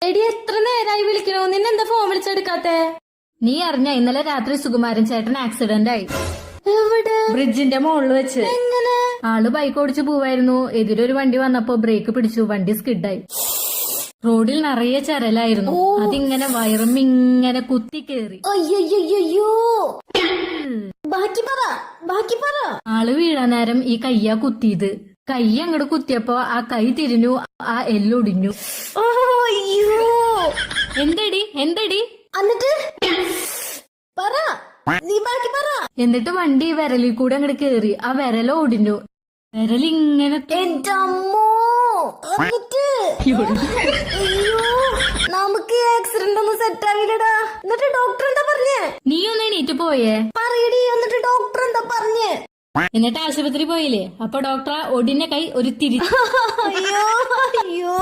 എടി എത്ര നേരായി വിളിക്കണോ, നിന്നെന്താ ഫോൺ വിളിച്ചെടുക്കാത്തെ? നീ അറിഞ്ഞ ഇന്നലെ രാത്രി സുകുമാരൻ ചേട്ടൻ ആക്സിഡന്റ് ആയി. എവിടെ? ബ്രിഡ്ജിന്റെ മുകളിൽ വെച്ച്. എങ്ങനെ? ആള് ബൈക്ക് ഓടിച്ചു പോവായിരുന്നു. എതിരൊരു വണ്ടി വന്നപ്പോ ബ്രേക്ക് പിടിച്ചു, വണ്ടി സ്കിഡായി. റോഡിൽ നിറയെ ചരലായിരുന്നു. അതിങ്ങനെ വയറുമിങ്ങനെ കുത്തി കേറി. അയ്യോ, ബാക്കി പറ. ആള് വീഴാൻ നേരം ഈ കയ്യാ കുത്തിയത്. കൈ അങ്ങോട്ട് കുത്തിയപ്പോ ആ കൈ തിരിഞ്ഞു, ആ എല്ലൊടിഞ്ഞു. അയ്യോ, എന്തടി എന്നിട്ട് പറ, നീ ബാക്കി പറ. എന്നിട്ട് വണ്ടി വിരലിൽ കൂടെ അങ്ങോട്ട് കേറി, ആ വിരല ഒടിഞ്ഞു. വിരലിങ്ങനെ എന്റെ അമ്മോ. എന്നിട്ട് അയ്യോ, നമുക്ക് ആക്സിഡന്റ് ഒന്നും സെറ്റ് ആവില്ലടാ. എന്നിട്ട് ഡോക്ടർ എന്താ പറഞ്ഞേ? നീ ഒന്ന് എണീറ്റ് പോയേ? പറയടി, എന്നിട്ട് ഡോക്ടർ എന്താ പറഞ്ഞേ? എന്നിട്ട് ആശുപത്രി പോയില്ലേ? അപ്പൊ ഡോക്ടർ ഒടിഞ്ഞ കൈ ഒരു തിരി. അയ്യോ